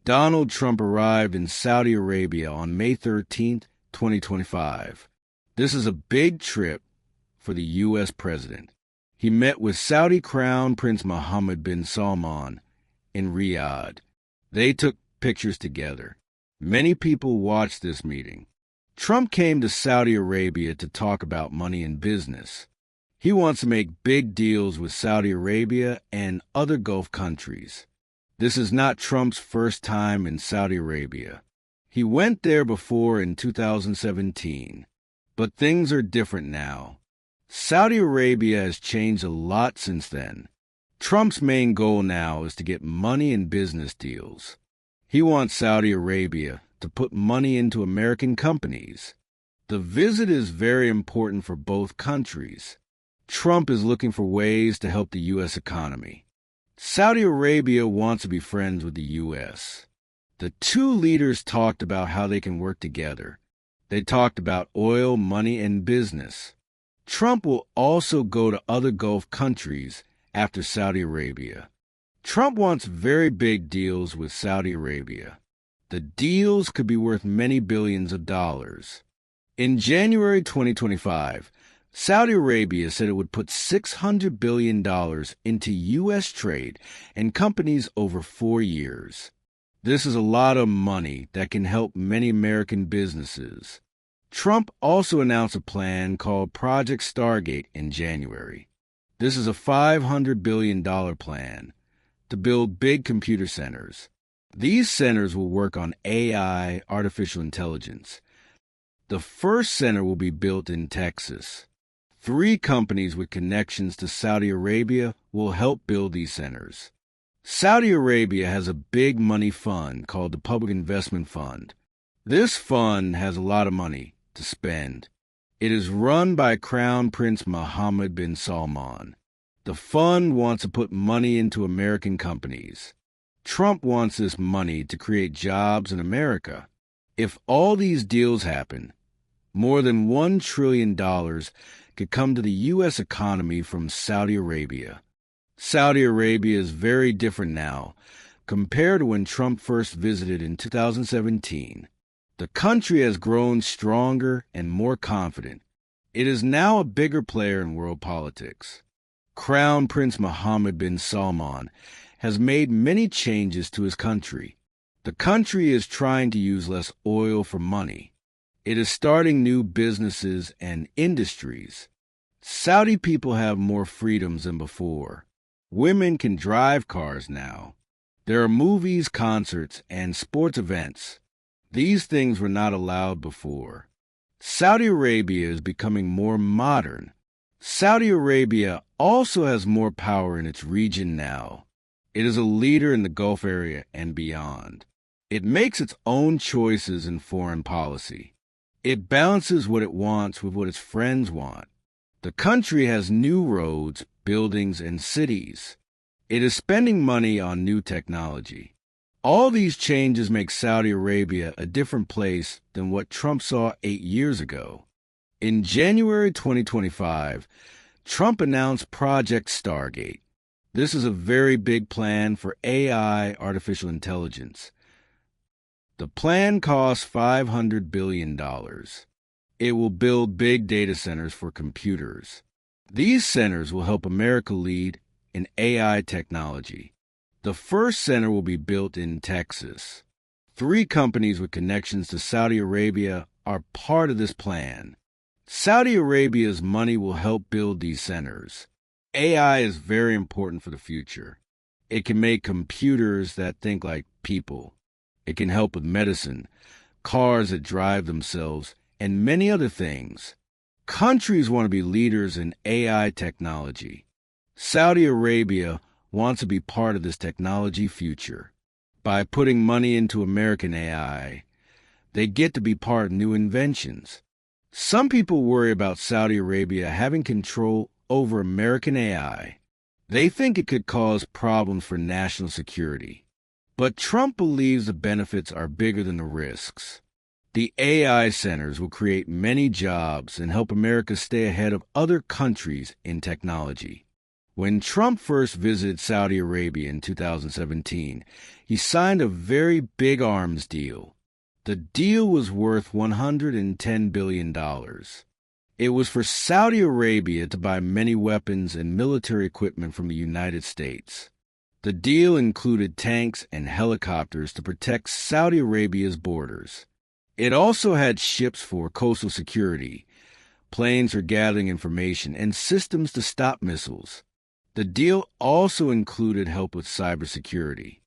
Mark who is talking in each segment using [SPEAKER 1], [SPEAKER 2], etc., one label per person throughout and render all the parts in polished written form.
[SPEAKER 1] Donald Trump arrived in Saudi Arabia on May 13, 2025. This is a big trip for the U.S. president. He met with Saudi Crown Prince Mohammed bin Salman in Riyadh. They took pictures together. Many people watched this meeting. Trump came to Saudi Arabia to talk about money and business. He wants to make big deals with Saudi Arabia and other Gulf countries. This is not Trump's first time in Saudi Arabia. He went there before in 2017. But things are different now. Saudi Arabia has changed a lot since then. Trump's main goal now is to get money in business deals. He wants Saudi Arabia to put money into American companies. The visit is very important for both countries. Trump is looking for ways to help the U.S. economy. Saudi Arabia wants to be friends with the U.S. The two leaders talked about how they can work together. They talked about oil, money, and business. Trump will also go to other Gulf countries after Saudi Arabia. Trump wants very big deals with Saudi Arabia. The deals could be worth many billions of dollars. In January 2025, Saudi Arabia said it would put $600 billion into U.S. trade and companies over 4 years. This is a lot of money that can help many American businesses. Trump also announced a plan called Project Stargate in January. This is a $500 billion plan to build big computer centers. These centers will work on AI, artificial intelligence. The first center will be built in Texas. 3 companies with connections to Saudi Arabia will help build these centers. Saudi Arabia has a big money fund called the Public Investment Fund. This fund has a lot of money to spend. It is run by Crown Prince Mohammed bin Salman. The fund wants to put money into American companies. Trump wants this money to create jobs in America. If all these deals happen, more than $1 trillion could come to the U.S. economy from Saudi Arabia. Saudi Arabia is very different now compared to when Trump first visited in 2017. The country has grown stronger and more confident. It is now a bigger player in world politics. Crown Prince Mohammed bin Salman has made many changes to his country. The country is trying to use less oil for money. It is starting new businesses and industries. Saudi people have more freedoms than before. Women can drive cars now. There are movies, concerts, and sports events. These things were not allowed before. Saudi Arabia is becoming more modern. Saudi Arabia also has more power in its region now. It is a leader in the Gulf area and beyond. It makes its own choices in foreign policy. It balances what it wants with what its friends want. The country has new roads, buildings, and cities. It is spending money on new technology. All these changes make Saudi Arabia a different place than what Trump saw 8 years ago. In January 2025, Trump announced Project Stargate. This is a very big plan for AI, artificial intelligence. The plan costs $500 billion. It will build big data centers for computers. These centers will help America lead in AI technology. The first center will be built in Texas. 3 companies with connections to Saudi Arabia are part of this plan. Saudi Arabia's money will help build these centers. AI is very important for the future. It can make computers that think like people. It can help with medicine, cars that drive themselves, and many other things. Countries want to be leaders in AI technology. Saudi Arabia wants to be part of this technology future. By putting money into American AI, they get to be part of new inventions. Some people worry about Saudi Arabia having control over American AI. They think it could cause problems for national security. But Trump believes the benefits are bigger than the risks. The AI centers will create many jobs and help America stay ahead of other countries in technology. When Trump first visited Saudi Arabia in 2017, he signed a very big arms deal. The deal was worth $110 billion. It was for Saudi Arabia to buy many weapons and military equipment from the United States. The deal included tanks and helicopters to protect Saudi Arabia's borders. It also had ships for coastal security, planes for gathering information, and systems to stop missiles. The deal also included help with cybersecurity.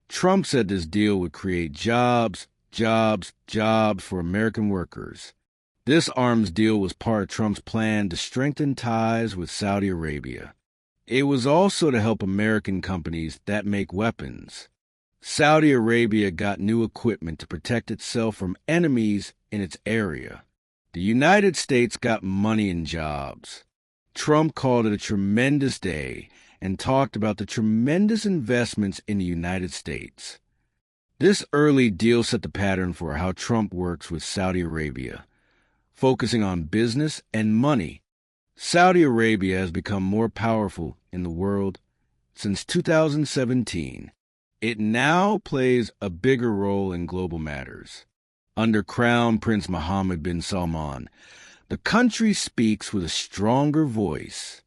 [SPEAKER 1] Trump said this deal would create jobs for American workers. This arms deal was part of Trump's plan to strengthen ties with Saudi Arabia. It was also to help American companies that make weapons. Saudi Arabia got new equipment to protect itself from enemies in its area. The United States got money and jobs. Trump called it a tremendous day and talked about the tremendous investments in the United States. This early deal set the pattern for how Trump works with Saudi Arabia, focusing on business and money. Saudi Arabia has become more powerful in the world since 2017. It now plays a bigger role in global matters. Under Crown Prince Mohammed bin Salman, the country speaks with a stronger voice.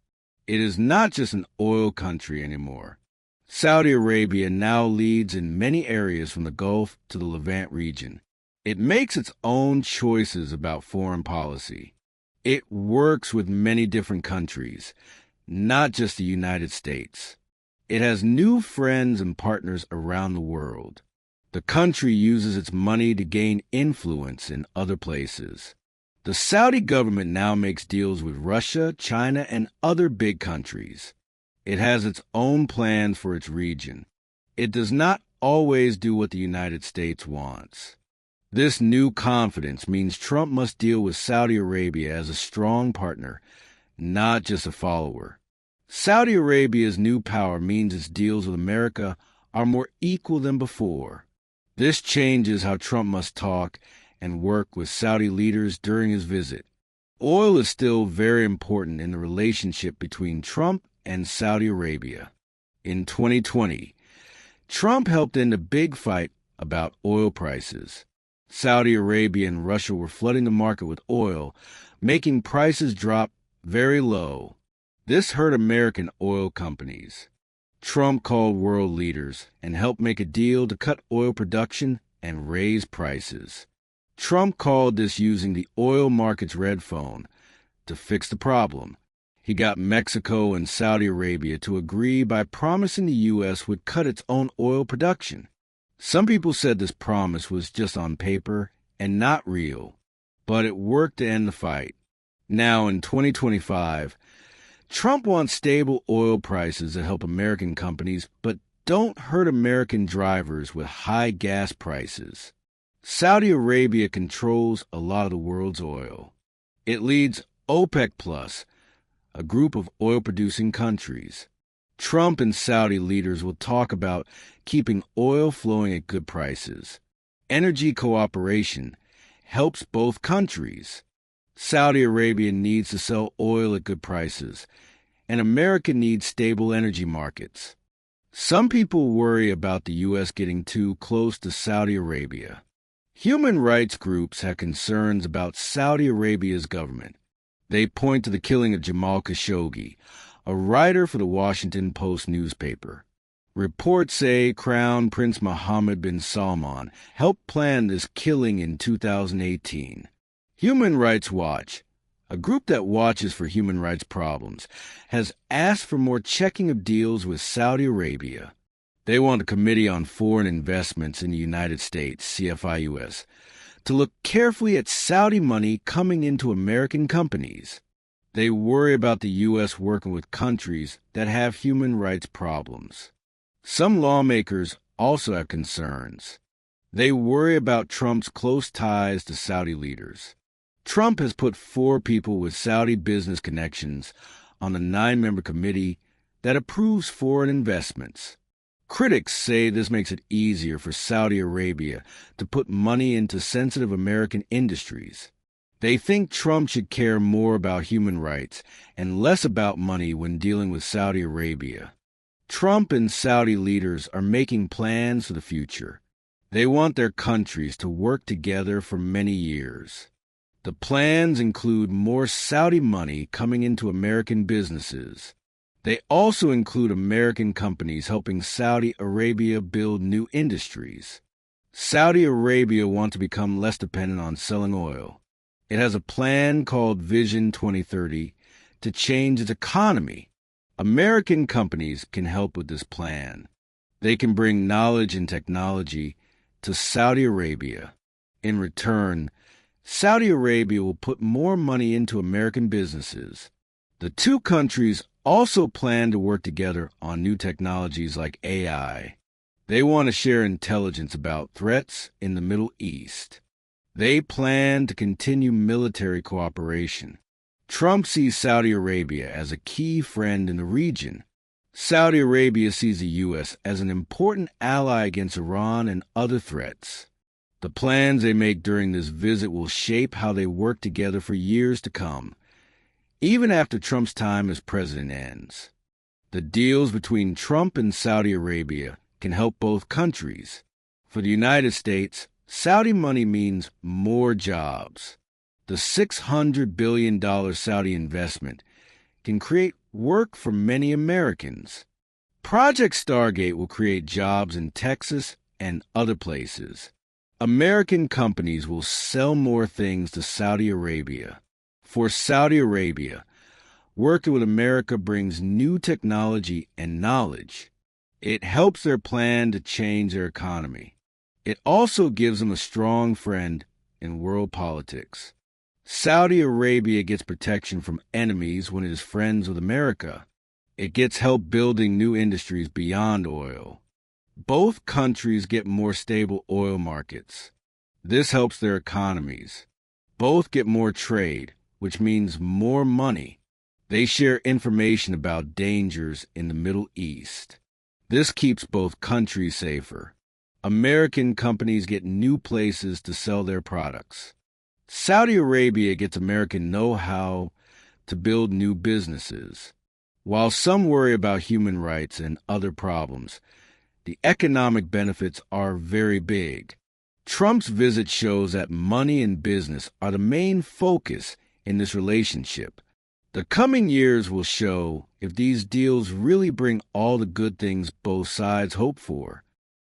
[SPEAKER 1] It is not just an oil country anymore. Saudi Arabia now leads in many areas from the Gulf to the Levant region. It makes its own choices about foreign policy. It works with many different countries, not just the United States. It has new friends and partners around the world. The country uses its money to gain influence in other places. The Saudi government now makes deals with Russia, China, and other big countries. It has its own plans for its region. It does not always do what the United States wants. This new confidence means Trump must deal with Saudi Arabia as a strong partner, not just a follower. Saudi Arabia's new power means its deals with America are more equal than before. This changes how Trump must talk and work with Saudi leaders during his visit. Oil is still very important in the relationship between Trump and Saudi Arabia. In 2020, Trump helped end a big fight about oil prices. Saudi Arabia and Russia were flooding the market with oil, making prices drop very low. This hurt American oil companies. Trump called world leaders and helped make a deal to cut oil production and raise prices. Trump called this using the oil market's red phone to fix the problem. He got Mexico and Saudi Arabia to agree by promising the U.S. would cut its own oil production. Some people said this promise was just on paper and not real, but it worked to end the fight. Now, in 2025, Trump wants stable oil prices that help American companies, but don't hurt American drivers with high gas prices. Saudi Arabia controls a lot of the world's oil. It leads OPEC+, a group of oil-producing countries. Trump and Saudi leaders will talk about keeping oil flowing at good prices. Energy cooperation helps both countries. Saudi Arabia needs to sell oil at good prices, and America needs stable energy markets. Some people worry about the U.S. getting too close to Saudi Arabia. Human rights groups have concerns about Saudi Arabia's government. They point to the killing of Jamal Khashoggi, a writer for the Washington Post newspaper. Reports say Crown Prince Mohammed bin Salman helped plan this killing in 2018. Human Rights Watch, a group that watches for human rights problems, has asked for more checking of deals with Saudi Arabia. They want a Committee on Foreign Investments in the United States, CFIUS, to look carefully at Saudi money coming into American companies. They worry about the U.S. working with countries that have human rights problems. Some lawmakers also have concerns. They worry about Trump's close ties to Saudi leaders. Trump has put 4 people with Saudi business connections on the 9-member committee that approves foreign investments. Critics say this makes it easier for Saudi Arabia to put money into sensitive American industries. They think Trump should care more about human rights and less about money when dealing with Saudi Arabia. Trump and Saudi leaders are making plans for the future. They want their countries to work together for many years. The plans include more Saudi money coming into American businesses. They also include American companies helping Saudi Arabia build new industries. Saudi Arabia wants to become less dependent on selling oil. It has a plan called Vision 2030 to change its economy. American companies can help with this plan. They can bring knowledge and technology to Saudi Arabia. In return, Saudi Arabia will put more money into American businesses. The two countries also plan to work together on new technologies like AI. They want to share intelligence about threats in the Middle East. They plan to continue military cooperation. Trump sees Saudi Arabia as a key friend in the region. Saudi Arabia sees the U.S. as an important ally against Iran and other threats. The plans they make during this visit will shape how they work together for years to come, even after Trump's time as president ends. The deals between Trump and Saudi Arabia can help both countries. For the United States, Saudi money means more jobs. The $600 billion Saudi investment can create work for many Americans. Project Stargate will create jobs in Texas and other places. American companies will sell more things to Saudi Arabia. For Saudi Arabia, working with America brings new technology and knowledge. It helps their plan to change their economy. It also gives them a strong friend in world politics. Saudi Arabia gets protection from enemies when it is friends with America. It gets help building new industries beyond oil. Both countries get more stable oil markets. This helps their economies. Both get more trade, which means more money. They share information about dangers in the Middle East. This keeps both countries safer. American companies get new places to sell their products. Saudi Arabia gets American know-how to build new businesses. While some worry about human rights and other problems, the economic benefits are very big. Trump's visit shows that money and business are the main focus in this relationship. The coming years will show if these deals really bring all the good things both sides hope for.